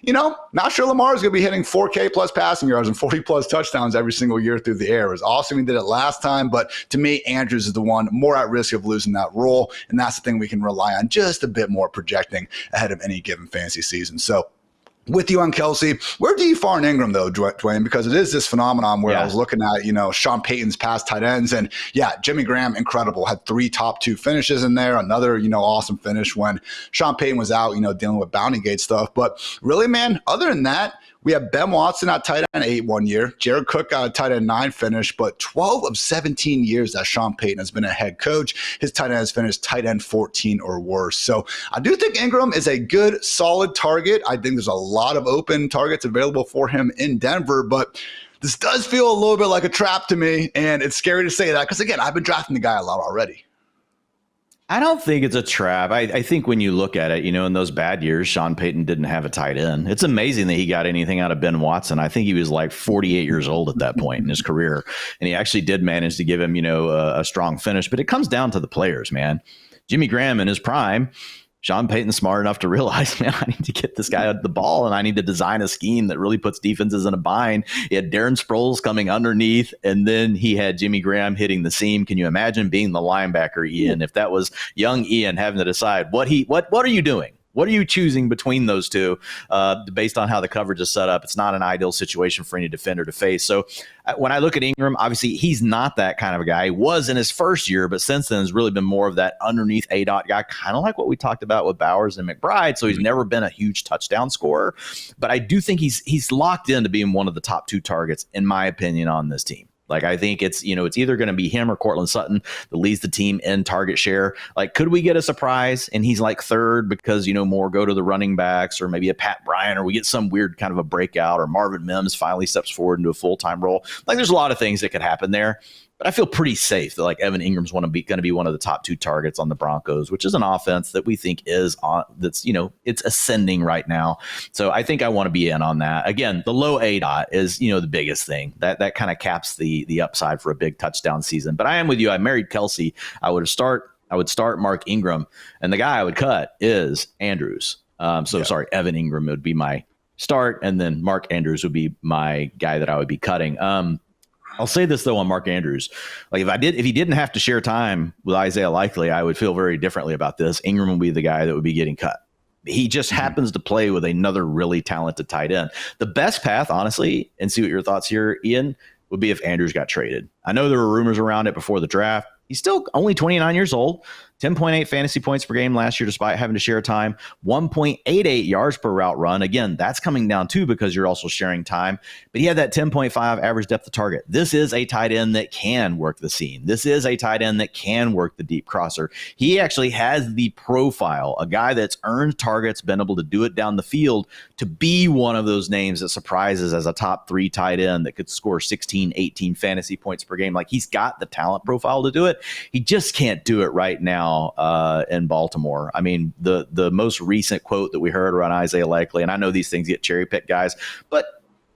not sure Lamar is going to be hitting 4K plus passing yards and 40 plus touchdowns every single year through the air. It was awesome he did it last time, but to me, Andrews is the one more at risk of losing that role, and that's the thing we can rely on just a bit more projecting ahead of any given fantasy season. So with you on Kelce. Where do you fall in Ingram, though, Dwayne? Because it is this phenomenon where I was looking at, Sean Payton's past tight ends. And yeah, Jimmy Graham, incredible. Had 3 top 2 finishes in there. Another, awesome finish when Sean Payton was out, dealing with Bounty Gate stuff. But really, man, other than that, we have Ben Watson at tight end 8 1 year. Jared Cook got a tight end 9 finish, but 12 of 17 years that Sean Payton has been a head coach, his tight end has finished tight end 14 or worse. So I do think Ingram is a good, solid target. I think there's a lot of open targets available for him in Denver, but this does feel a little bit like a trap to me, and it's scary to say that because, again, I've been drafting the guy a lot already. I don't think it's a trap. I think when you look at it, in those bad years, Sean Payton didn't have a tight end. It's amazing that he got anything out of Ben Watson. I think he was like 48 years old at that point in his career. And he actually did manage to give him, a strong finish. But it comes down to the players, man. Jimmy Graham in his prime, Sean Payton's smart enough to realize, man, I need to get this guy the ball and I need to design a scheme that really puts defenses in a bind. He had Darren Sproles coming underneath, and then he had Jimmy Graham hitting the seam. Can you imagine being the linebacker, Ian, if that was young Ian having to decide what are you doing? What are you choosing between those two based on how the coverage is set up? It's not an ideal situation for any defender to face. So when I look at Ingram, obviously he's not that kind of a guy. He was in his first year, but since then has really been more of that underneath A-dot guy, kind of like what we talked about with Bowers and McBride. So he's never been a huge touchdown scorer. But I do think he's locked into being one of the top 2 targets, in my opinion, on this team. Like, I think it's either going to be him or Cortland Sutton that leads the team in target share. Like, could we get a surprise and he's like 3rd because, more go to the running backs, or maybe a Pat Bryant, or we get some weird kind of a breakout, or Marvin Mims finally steps forward into a full-time role. Like, there's a lot of things that could happen there. But I feel pretty safe that, like, Evan Ingram's going to be one of the top 2 targets on the Broncos, which is an offense that we think is on that's, it's ascending right now. So I think I want to be in on that. Again, the low A-dot is, the biggest thing that kind of caps the upside for a big touchdown season. But I am with you. I married Kelce. I would start Mark Ingram, and the guy I would cut is Andrews. Sorry, Evan Ingram would be my start, and then Mark Andrews would be my guy that I would be cutting. I'll say this, though, on Mark Andrews. Like, if he didn't have to share time with Isaiah Likely, I would feel very differently about this. Ingram would be the guy that would be getting cut. He just happens to play with another really talented tight end. The best path, honestly, and see what your thoughts here, Ian, would be if Andrews got traded. I know there were rumors around it before the draft. He's still only 29 years old, 10.8 fantasy points per game last year despite having to share time, 1.88 yards per route run. Again, that's coming down too because you're also sharing time. But he had that 10.5 average depth of target. This is a tight end that can work the seam. This is a tight end that can work the deep crosser. He actually has the profile, a guy that's earned targets, been able to do it down the field, to be one of those names that surprises as a top 3 tight end that could score 16, 18 fantasy points per game. Like, he's got the talent profile to do it. He just can't do it right now in Baltimore. I mean, the most recent quote that we heard around Isaiah Likely, and I know these things get cherry picked, guys, but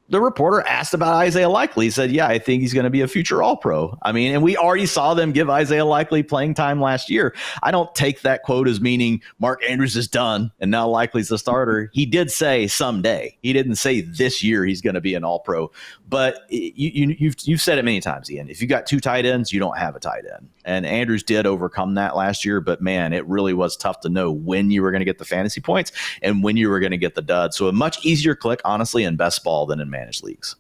the reporter asked about Isaiah Likely. He said, yeah, I think he's going to be a future All-Pro. I mean, and we already saw them give Isaiah Likely playing time last year. I don't take that quote as meaning Mark Andrews is done and now Likely's the starter. He did say someday. He didn't say this year he's going to be an All-Pro. But you've said it many times, Ian. If you got 2 tight ends, you don't have a tight end. And Andrews did overcome that last year. But, man, it really was tough to know when you were going to get the fantasy points and when you were going to get the dud. So a much easier click, honestly, in best ball than in managed leagues.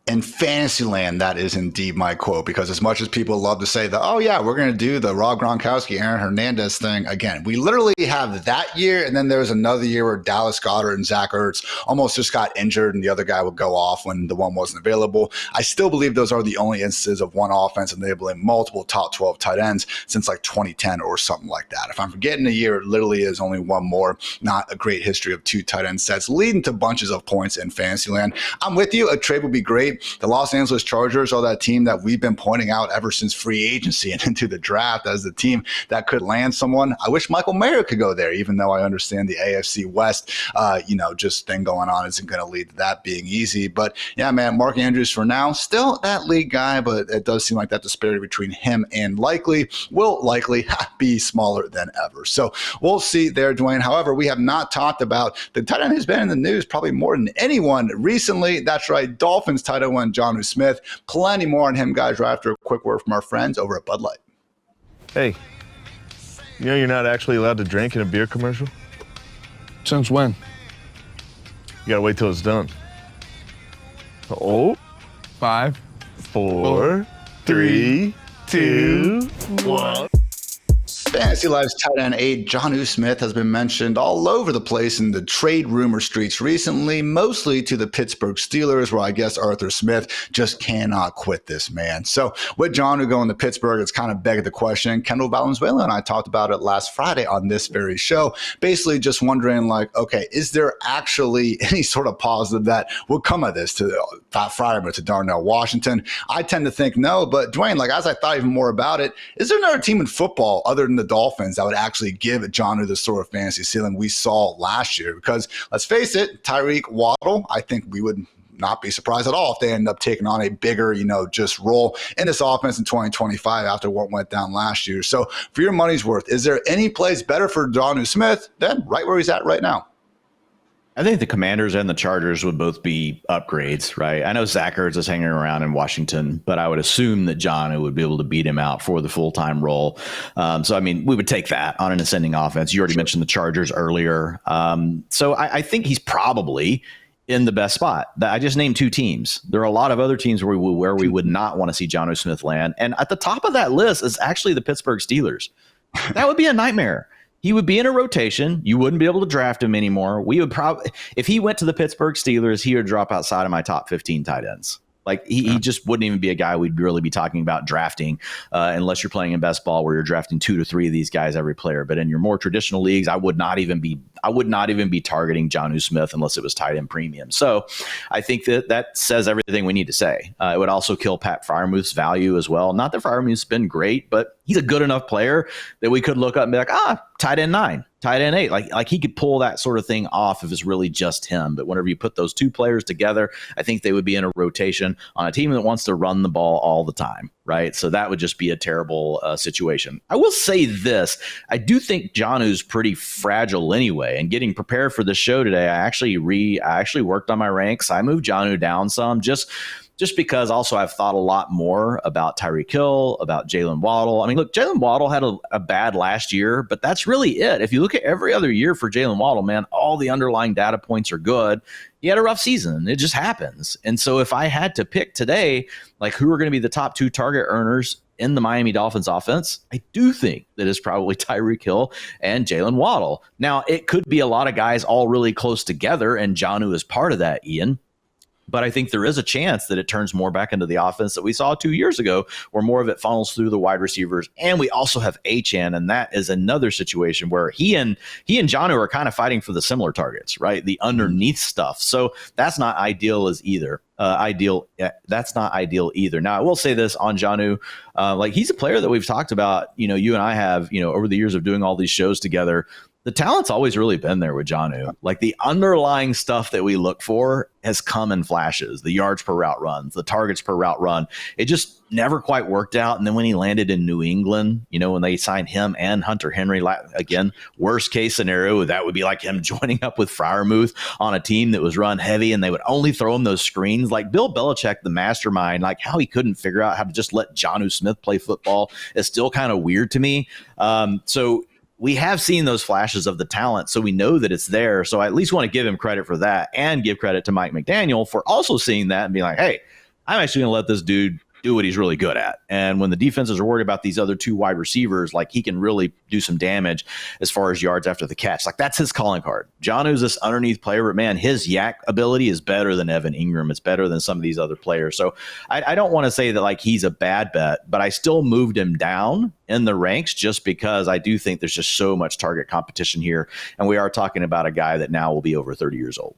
In Fantasyland, that is indeed my quote, because as much as people love to say that, oh, yeah, we're going to do the Rob Gronkowski, Aaron Hernandez thing again, we literally have that year. And then there's another year where Dallas Goedert and Zach Ertz almost just got injured and the other guy would go off when the one wasn't available. I still believe those are the only instances of one offense enabling multiple top 12 tight ends since like 2010 or something like that. If I'm forgetting a year, it literally is only one more, not a great history of 2 tight end sets leading to bunches of points in Fantasyland. I'm with you. A trade would be great. The Los Angeles Chargers are that team that we've been pointing out ever since free agency and into the draft as the team that could land someone. I wish Michael Mayer could go there, even though I understand the AFC West, just thing going on isn't going to lead to that being easy. But yeah, man, Mark Andrews for now, still that lead guy, but it does seem like that disparity between him and Likely will likely be smaller than ever. So we'll see there, Dwayne. However, we have not talked about the tight end who's been in the news probably more than anyone recently. That's right, Dolphins tight end Jonnu Smith. Plenty more on him, guys, right after a quick word from our friends over at Bud Light. Hey, you're not actually allowed to drink in a beer commercial? Since when? You gotta wait till it's done. Oh, 5, 4, 3, 2, 1. Fantasy Live's tight end 8, Jonnu Smith, has been mentioned all over the place in the trade rumor streets recently, mostly to the Pittsburgh Steelers, where I guess Arthur Smith just cannot quit this man. So with Jonnu going to Pittsburgh, it's kind of begged the question. Kendall Valenzuela and I talked about it last Friday on this very show, basically just wondering, like, okay, is there actually any sort of positive that would come of this to Friday, but to Darnell Washington? I tend to think no, but Dwain, like, as I thought even more about it, is there another team in football other than the Dolphins that would actually give Jonnu the sort of fantasy ceiling we saw last year? Because let's face it, Tyreek Waddle, I think we would not be surprised at all if they end up taking on a bigger, just role in this offense in 2025 after what went down last year. So for your money's worth, is there any place better for Jonnu Smith than right where he's at right now? I think the Commanders and the Chargers would both be upgrades, right? I know Zach Ertz is hanging around in Washington, but I would assume that Jonnu would be able to beat him out for the full-time role. So, I mean, we would take that on an ascending offense. You already mentioned the Chargers earlier. So I think he's probably in the best spot. I just named 2 teams. There are a lot of other teams where we would not want to see Jonnu Smith land. And at the top of that list is actually the Pittsburgh Steelers. That would be a nightmare. He would be in a rotation. You wouldn't be able to draft him anymore. We would probably, if he went to the Pittsburgh Steelers, he would drop outside of my top 15 tight ends. Like he just wouldn't even be a guy we'd really be talking about drafting unless you're playing in best ball where you're drafting 2 to 3 of these guys every player. But in your more traditional leagues, I would not even be targeting Jonnu Smith unless it was tight end premium. So I think that says everything we need to say. It would also kill Pat Freiermuth's value as well. Not that Freiermuth's been great, but he's a good enough player that we could look up and be like, tight end 9. Tight end 8, like he could pull that sort of thing off if it's really just him. But whenever you put those 2 players together, I think they would be in a rotation on a team that wants to run the ball all the time, right? So that would just be a terrible situation. I will say this. I do think Jonnu's pretty fragile anyway. And getting prepared for the show today, I actually worked on my ranks. I moved Jonnu down some just because also I've thought a lot more about Tyreek Hill, about Jalen Waddle. I mean, look, Jalen Waddle had a bad last year, but that's really it. If you look at every other year for Jalen Waddle, man, all the underlying data points are good. He had a rough season. It just happens. And so if I had to pick today, like who are going to be the top 2 target earners in the Miami Dolphins offense, I do think that it's probably Tyreek Hill and Jalen Waddle. Now, it could be a lot of guys all really close together, and Jonnu is part of that, Ian. But I think there is a chance that it turns more back into the offense that we saw 2 years ago, where more of it funnels through the wide receivers. And we also have Achane, and that is another situation where he and Jonnu are kind of fighting for the similar targets, right? The underneath stuff. So that's not ideal as either. That's not ideal either. Now, I will say this on Jonnu, like he's a player that we've talked about, you and I have, over the years of doing all these shows together. The talent's always really been there with Jonnu. Like the underlying stuff that we look for has come in flashes. The yards per route runs, the targets per route run. It just never quite worked out. And then when he landed in New England, when they signed him and Hunter Henry, again, worst case scenario, that would be like him joining up with Freiermuth on a team that was run heavy and they would only throw him those screens. Like Bill Belichick, the mastermind, like how he couldn't figure out how to just let Jonnu Smith play football is still kind of weird to me. So we have seen those flashes of the talent, so we know that it's there. So I at least want to give him credit for that and give credit to Mike McDaniel for also seeing that and being like, hey, I'm actually going to let this dude do what he's really good at. And when the defenses are worried about these other 2 wide receivers, like he can really do some damage as far as yards after the catch. Like that's his calling card. Jonnu's this underneath player, but man, his yak ability is better than Evan Ingram. It's better than some of these other players. So I don't want to say that like he's a bad bet, but I still moved him down in the ranks just because I do think there's just so much target competition here. And we are talking about a guy that now will be over 30 years old.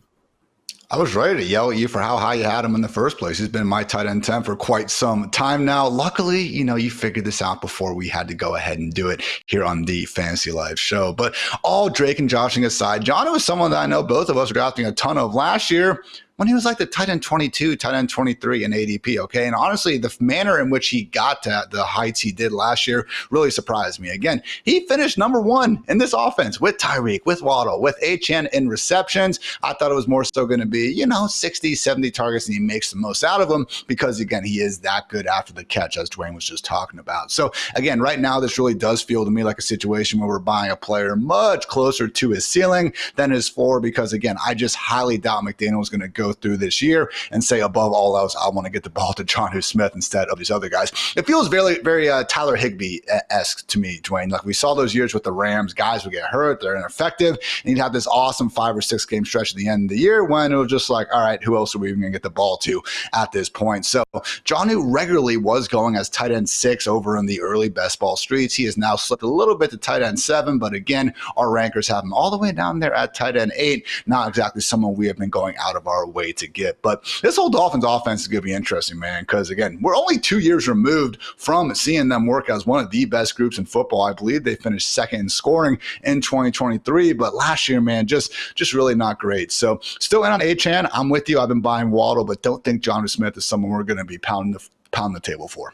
I was ready to yell at you for how high you had him in the first place. He's been my tight end 10 for quite some time now. Luckily, you figured this out before we had to go ahead and do it here on the Fantasy Live show. But all Drake and joshing aside, Jonnu is someone that I know both of us were drafting a ton of last year. when he was like the tight end 22, tight end 23 in ADP, okay? And honestly, the manner in which he got to the heights he did last year really surprised me. Again, he finished number one in this offense with Tyreek, with Waddle, with HN in receptions. I thought it was more so going to be, 60, 70 targets, and he makes the most out of them because, again, he is that good after the catch, as Dwain was just talking about. So, again, right now, this really does feel to me like a situation where we're buying a player much closer to his ceiling than his floor because, again, I just highly doubt McDaniel is going to go through this year and say, above all else, I want to get the ball to Jonnu Smith instead of these other guys. It feels very, very Tyler Higbee-esque to me, Dwain. Like we saw those years with the Rams, guys would get hurt, they're ineffective, and you'd have this awesome 5 or 6 game stretch at the end of the year when it was just like, all right, who else are we even going to get the ball to at this point? So Jonnu regularly was going as tight end 6 over in the early best ball streets. He has now slipped a little bit to tight end 7, but again, our rankers have him all the way down there at tight end 8. Not exactly someone we have been going out of our way to get. But this whole Dolphins offense is going to be interesting, man, because, again, we're only 2 years removed from seeing them work as one of the best groups in football. I believe they finished second in scoring in 2023, but last year, man, just really not great. So still in on HN. I'm with you. I've been buying Waddle, but don't think Jonnu Smith is someone we're going to be pounding the table for.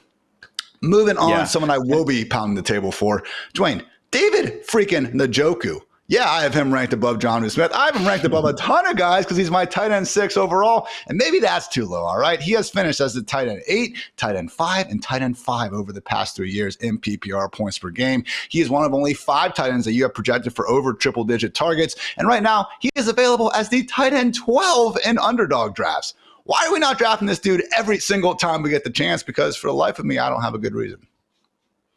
Moving on, someone I will be pounding the table for, Dwain, David freaking Njoku. Yeah, I have him ranked above Jonnu Smith. I have him ranked above a ton of guys because he's my tight end 6 overall, and maybe that's too low, all right? He has finished as the tight end 8, tight end 5, and tight end 5 over the past 3 years in PPR points per game. He is one of only 5 tight ends that you have projected for over triple-digit targets, and right now he is available as the tight end 12 in underdog drafts. Why are we not drafting this dude every single time we get the chance? Because for the life of me, I don't have a good reason.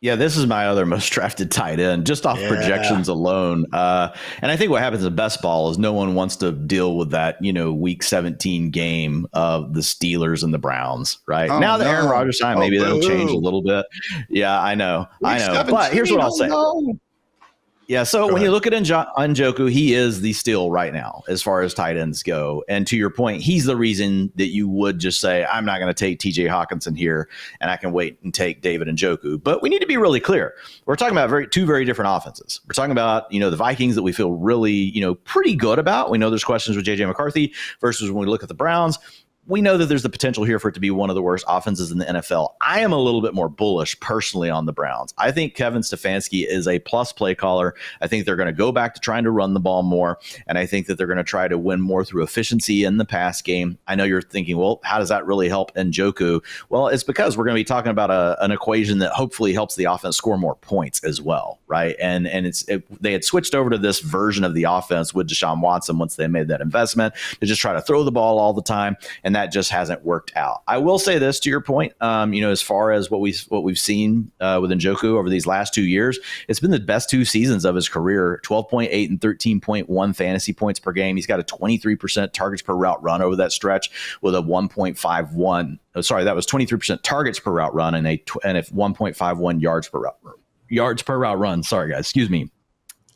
Yeah, this is my other most drafted tight end, just off projections alone. And I think what happens in best ball is no one wants to deal with that, week 17 game of the Steelers and the Browns, right? Now that Aaron Rodgers signed, maybe that'll change a little bit. Yeah, I know. But here's what I'll say. Yeah, so when you look at Njoku, he is the steal right now as far as tight ends go. And to your point, he's the reason that you would just say, I'm not going to take TJ Hawkinson here and I can wait and take David Njoku. But we need to be really clear. We're talking about two very different offenses. We're talking about, the Vikings that we feel really, pretty good about. We know there's questions with JJ McCarthy versus when we look at the Browns. We know that there's the potential here for it to be one of the worst offenses in the NFL. I am a little bit more bullish personally on the Browns. I think Kevin Stefanski is a plus play caller. I think they're going to go back to trying to run the ball more, and I think that they're going to try to win more through efficiency in the pass game. I know you're thinking, well, how does that really help Njoku? Well, it's because we're going to be talking about an equation that hopefully helps the offense score more points as well, right? And they had switched over to this version of the offense with Deshaun Watson once they made that investment to just try to throw the ball all the time, and that just hasn't worked out. I will say this to your point, as far as what we've seen with Njoku over these last 2 years, it's been the best 2 seasons of his career, 12.8 and 13.1 fantasy points per game. He's got a 23% targets per route run over that stretch with a 1.51. Sorry, that was 23% targets per route run and a 1.51 yards per route run. Sorry, guys. Excuse me.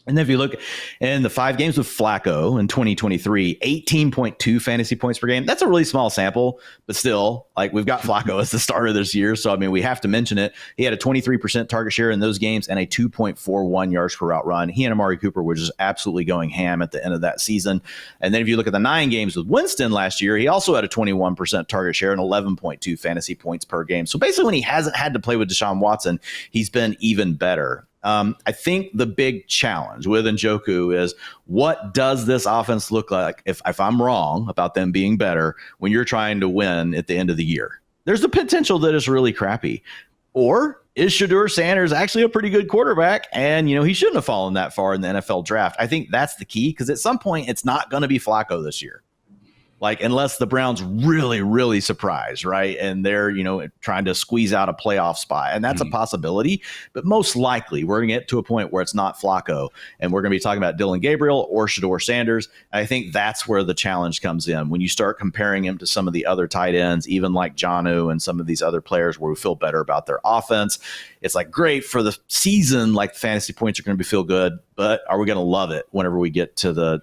And then if you look in the 5 games with Flacco in 2023, 18.2 fantasy points per game. That's a really small sample, but still, like, we've got Flacco as the starter this year. So, I mean, we have to mention it. He had a 23% target share in those games and a 2.41 yards per route run. He and Amari Cooper were just absolutely going ham at the end of that season. And then if you look at the 9 games with Winston last year, he also had a 21% target share and 11.2 fantasy points per game. So basically, when he hasn't had to play with Deshaun Watson, he's been even better. I think the big challenge with Njoku is, what does this offense look like if I'm wrong about them being better when you're trying to win at the end of the year? There's the potential that it's really crappy. Or is Shedeur Sanders actually a pretty good quarterback and, he shouldn't have fallen that far in the NFL draft? I think that's the key, because at some point it's not going to be Flacco this year. Like, unless the Browns really, really surprise, right? And they're, trying to squeeze out a playoff spot. And that's a possibility. But most likely, we're going to get to a point where it's not Flacco. And we're going to be talking about Dylan Gabriel or Shedeur Sanders. And I think that's where the challenge comes in. When you start comparing him to some of the other tight ends, even like Jonnu and some of these other players where we feel better about their offense, it's like, great for the season, like, fantasy points are going to feel good. But are we going to love it whenever we get to the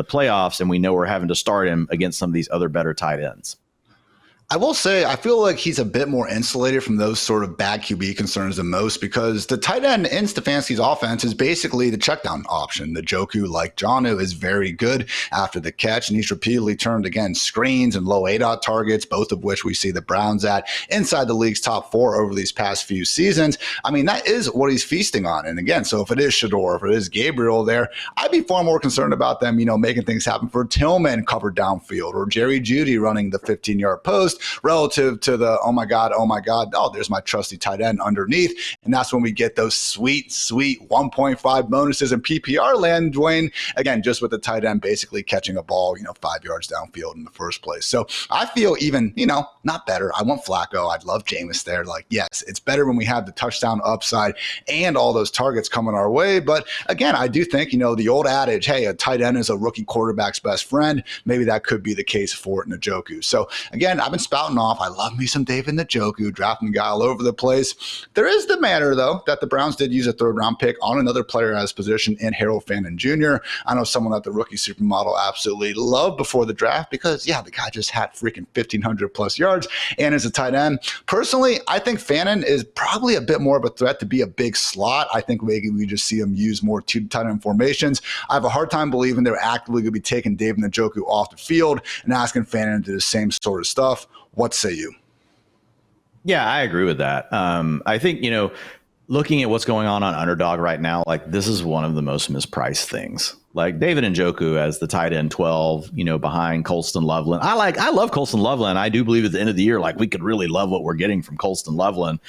playoffs and we know we're having to start him against some of these other better tight ends? I will say, I feel like he's a bit more insulated from those sort of bad QB concerns than most because the tight end in Stefanski's offense is basically the checkdown option. The Njoku, like Jonnu, is very good after the catch, and he's repeatedly turned, again, screens and low ADOT targets, both of which we see the Browns at inside the league's top 4 over these past few seasons. I mean, that is what he's feasting on. And again, so if it is Shador, if it is Gabriel there, I'd be far more concerned about them, making things happen for Tillman covered downfield or Jerry Jeudy running the 15-yard post, relative to the, oh my God, there's my trusty tight end underneath. And that's when we get those sweet 1.5 bonuses in PPR land, Dwain, again, just with the tight end basically catching a ball, 5 yards downfield in the first place. So I feel even, not better. I want Flacco. I'd love Jameis there. Like, yes, it's better when we have the touchdown upside and all those targets coming our way. But again, I do think, the old adage, hey, a tight end is a rookie quarterback's best friend. Maybe that could be the case for Njoku. So again, I've been spouting off. I love me some David Njoku, drafting the guy all over the place. There is the matter, though, that the Browns did use a 3rd-round pick on another player at his position in Harold Fannin Jr. I know someone that the rookie supermodel absolutely loved before the draft because, yeah, the guy just had freaking 1,500-plus yards and is a tight end. Personally, I think Fannin is probably a bit more of a threat to be a big slot. I think maybe we just see him use more 2 tight end formations. I have a hard time believing they're actively going to be taking David Njoku off the field and asking Fannin to do the same sort of stuff. What say you? Yeah, I agree with that. I think, looking at what's going on Underdog right now, like this is one of the most mispriced things. Like David Njoku as the tight end 12, behind Colston Loveland. I love Colston Loveland. I do believe at the end of the year, like we could really love what we're getting from Colston Loveland.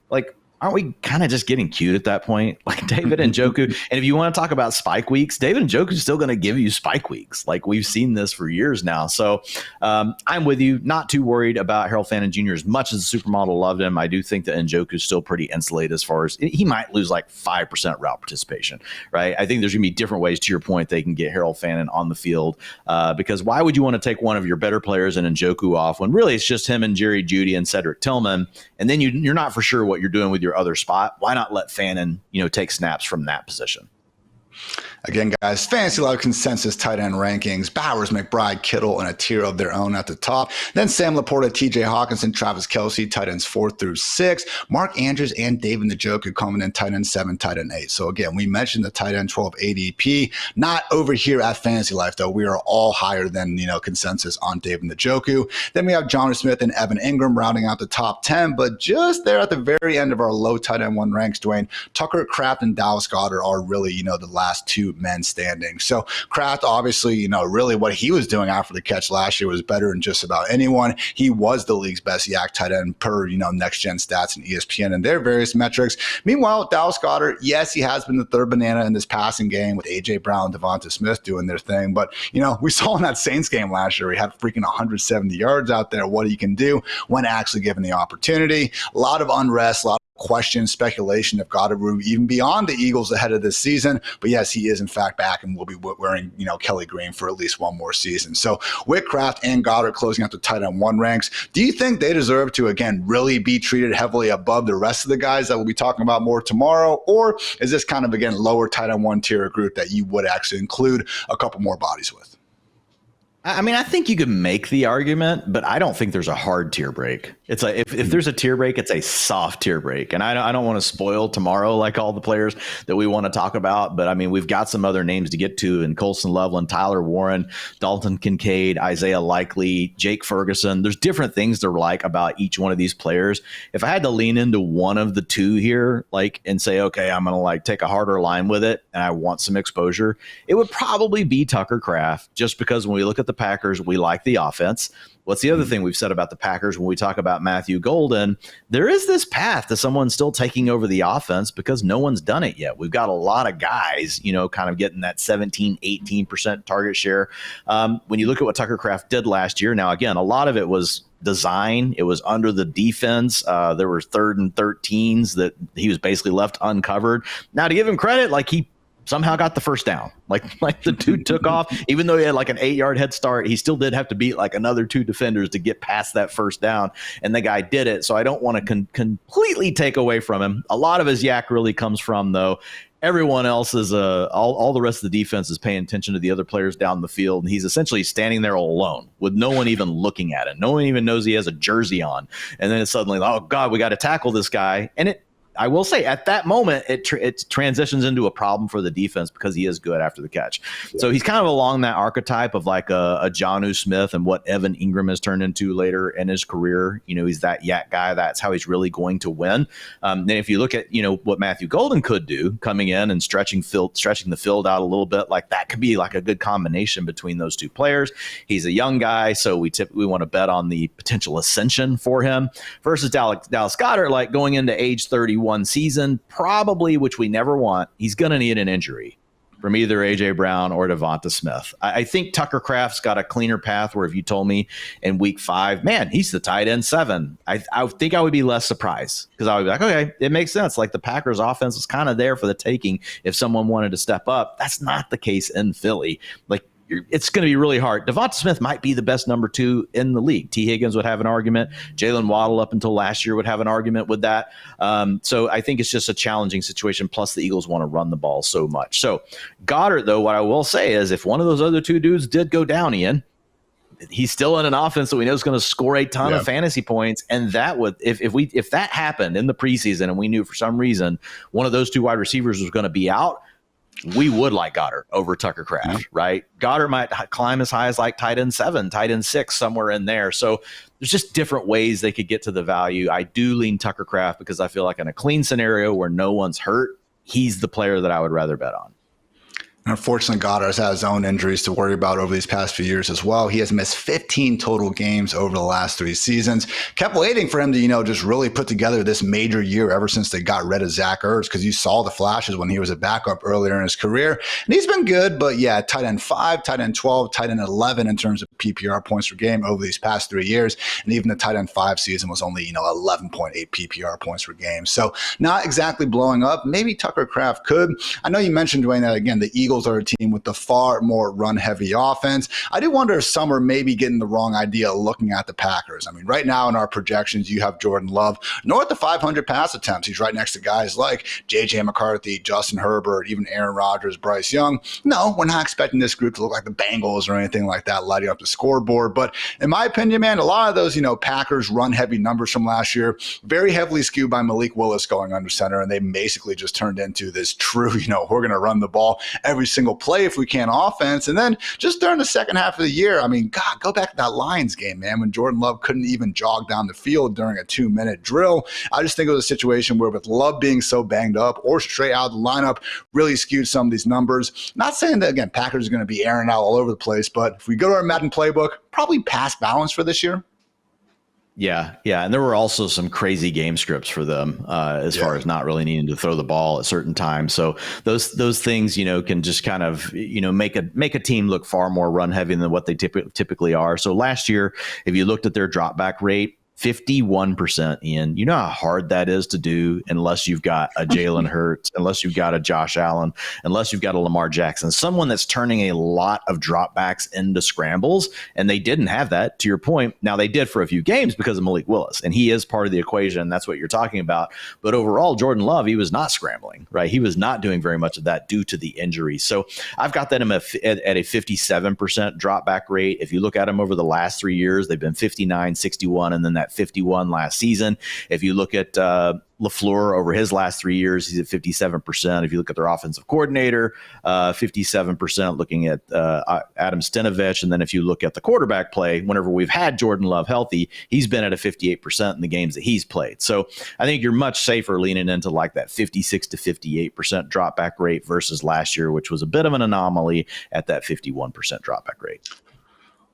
Like, aren't we kind of just getting cute at that point? Like David Njoku. And if you want to talk about spike weeks, David Njoku is still going to give you spike weeks. Like we've seen this for years now. So I'm with you. Not too worried about Harold Fannin Jr. as much as the supermodel loved him. I do think that Njoku is still pretty insulated as far as he might lose like 5% route participation, right? I think there's going to be different ways, to your point, they can get Harold Fannin on the field because why would you want to take one of your better players and Njoku off when really it's just him and Jerry Jeudy and Cedric Tillman, and then you're not for sure what you're doing with your other spot. Why not let Fannin, take snaps from that position? Again, guys, Fantasy Live consensus tight end rankings: Bowers, McBride, Kittle, and a tier of their own at the top. Then Sam Laporta, TJ Hawkinson, Travis Kelce, tight ends 4 through 6. Mark Andrews and David Njoku coming in tight end 7, tight end 8. So again, we mentioned the tight end 12 ADP. Not over here at Fantasy Life, though. We are all higher than consensus on David Njoku. Then we have John Smith and Evan Ingram rounding out the top 10, but just there at the very end of our low tight end 1 ranks, Dwayne, Tucker Kraft and Dallas Goedert are really the last 2 men standing. So Kraft, obviously, really what he was doing after the catch last year was better than just about anyone. He was the league's best yak tight end per, next gen stats and ESPN and their various metrics. Meanwhile, Dallas Goedert, yes, he has been the third banana in this passing game with AJ Brown, Devonta Smith doing their thing. But, we saw in that Saints game last year, he had freaking 170 yards out there, what he can do when actually given the opportunity. A lot of unrest, a lot question, speculation if Goddard will even be on the Eagles ahead of this season. But yes, he is in fact back and will be wearing, Kelly Green for at least one more season. So with Kraft and Goddard closing out the tight end 1 ranks, do you think they deserve to, again, really be treated heavily above the rest of the guys that we'll be talking about more tomorrow? Or is this kind of, again, lower tight end 1 tier group that you would actually include a couple more bodies with? I mean, I think you could make the argument, but I don't think there's a hard tier break. It's like if there's a tier break, it's a soft tier break. And I don't want to spoil tomorrow like all the players that we want to talk about. But I mean, we've got some other names to get to in Colston Loveland, Tyler Warren, Dalton Kincaid, Isaiah Likely, Jake Ferguson. There's different things to like about each one of these players. If I had to lean into one of the 2 here, and say, okay, I'm going to take a harder line with it and I want some exposure, it would probably be Tucker Kraft, just because when we look at the Packers, we like the offense. What's the other thing we've said about the Packers when we talk about Matthew Golden? There is this path to someone still taking over the offense because no one's done it yet. We've got a lot of guys, kind of getting that 17, 18% target share. When you look at what Tucker Kraft did last year, now, again, a lot of it was design. It was under the defense. There were 3rd and 13s that he was basically left uncovered. Now, to give him credit, he somehow got the first down. Like the dude took off, even though he had like an 8-yard head start, he still did have to beat like another 2 defenders to get past that first down. And the guy did it. So I don't want to completely take away from him. A lot of his yak really comes from, though, everyone else is all the rest of the defense is paying attention to the other players down the field, and he's essentially standing there alone with no one even looking at it. No one even knows he has a jersey on, and then it's suddenly, oh God, we got to tackle this guy. And I will say, at that moment, it transitions into a problem for the defense because he is good after the catch. Yeah. So he's kind of along that archetype of like a Jonnu Smith and what Evan Ingram has turned into later in his career. He's that yak guy. That's how he's really going to win. Then if you look at, what Matthew Golden could do coming in and stretching the field out a little bit, like that could be like a good combination between those two players. He's a young guy, so we typically want to bet on the potential ascension for him versus Dallas Goedert, like going into age 31 season, probably, which we never want. He's going to need an injury from either A.J. Brown or Devonta Smith. I think Tucker Kraft's got a cleaner path where if you told me in week 5, man, he's the tight end 7, I think I would be less surprised because I would be like, okay, it makes sense. Like the Packers offense is kind of there for the taking if someone wanted to step up. That's not the case in Philly. Like, it's going to be really hard. Devonta Smith might be the best number 2 in the league. T. Higgins would have an argument. Jalen Waddle up until last year would have an argument with that. So I think it's just a challenging situation. Plus the Eagles want to run the ball so much. So Goddard, though, what I will say is if one of those other 2 dudes did go down, Ian, he's still in an offense that we know is going to score a ton of fantasy points. And that would, if that happened in the preseason and we knew for some reason one of those 2 wide receivers was going to be out, we would like Goddard over Tucker Kraft, right? Goddard might climb as high as like tight end 7, tight end 6, somewhere in there. So there's just different ways they could get to the value. I do lean Tucker Kraft because I feel like in a clean scenario where no one's hurt, he's the player that I would rather bet on. Unfortunately, Goddard has had his own injuries to worry about over these past few years as well. He has missed 15 total games over the last 3 seasons. Kept waiting for him to, just really put together this major year ever since they got rid of Zach Ertz, because you saw the flashes when he was a backup earlier in his career. And he's been good, but yeah, tight end 5, tight end 12, tight end 11 in terms of PPR points per game over these past 3 years. And even the tight end 5 season was only, 11.8 PPR points per game. So not exactly blowing up. Maybe Tucker Kraft could. I know you mentioned, Dwayne, that again, the Eagles are a team with the far more run-heavy offense. I do wonder if some are maybe getting the wrong idea looking at the Packers. I mean, right now in our projections, you have Jordan Love north of 500 pass attempts. He's right next to guys like J.J. McCarthy, Justin Herbert, even Aaron Rodgers, Bryce Young. No, we're not expecting this group to look like the Bengals or anything like that, lighting up the scoreboard. But in my opinion, man, a lot of those, Packers run-heavy numbers from last year, very heavily skewed by Malik Willis going under center, and they basically just turned into this true, we're going to run the ball every single play if we can offense. And then just during the second half of the year, I mean, God, go back to that Lions game, man, when Jordan Love couldn't even jog down the field during a 2-minute drill. I just think it was a situation where with Love being so banged up or straight out of the lineup really skewed some of these numbers. Not saying that, again, Packers are going to be airing out all over the place, but if we go to our Madden playbook, probably pass balance for this year. Yeah. And there were also some crazy game scripts for them as far as not really needing to throw the ball at certain times. So those things, can just kind of, make a team look far more run heavy than what they typically are. So last year, if you looked at their drop back rate, 51%, Ian. You know how hard that is to do unless you've got a Jalen Hurts, unless you've got a Josh Allen, unless you've got a Lamar Jackson, someone that's turning a lot of dropbacks into scrambles. And they didn't have that, to your point. Now, they did for a few games because of Malik Willis, and he is part of the equation. That's what you're talking about. But overall, Jordan Love, he was not scrambling, right? He was not doing very much of that due to the injury. So I've got that at a 57% dropback rate. If you look at him over the last 3 years, they've been 59, 61, and then that 51 last season. If you look at LaFleur over his last 3 years, he's at 57%. If you look at their offensive coordinator, 57%, looking at Adam Stenavich. And then if you look at the quarterback play, whenever we've had Jordan Love healthy, he's been at a 58% in the games that he's played. So I think you're much safer leaning into like that 56 to 58% drop back rate versus last year, which was a bit of an anomaly at that 51% drop back rate.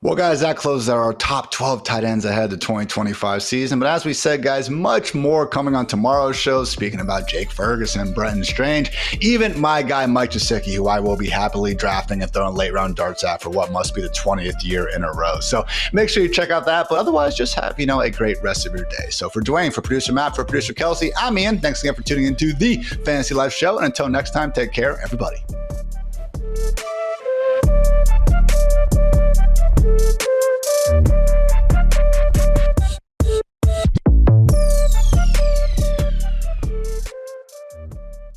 Well, guys, that closes our top 12 tight ends ahead of the 2025 season. But as we said, guys, much more coming on tomorrow's show, speaking about Jake Ferguson, Brenton Strange, even my guy, Mike Gesicki, who I will be happily drafting and throwing late round darts at for what must be the 20th year in a row. So make sure you check out that. But otherwise, just have, a great rest of your day. So for Dwayne, for producer Matt, for producer Kelsey, I'm Ian. Thanks again for tuning into the Fantasy Life Show. And until next time, take care, everybody.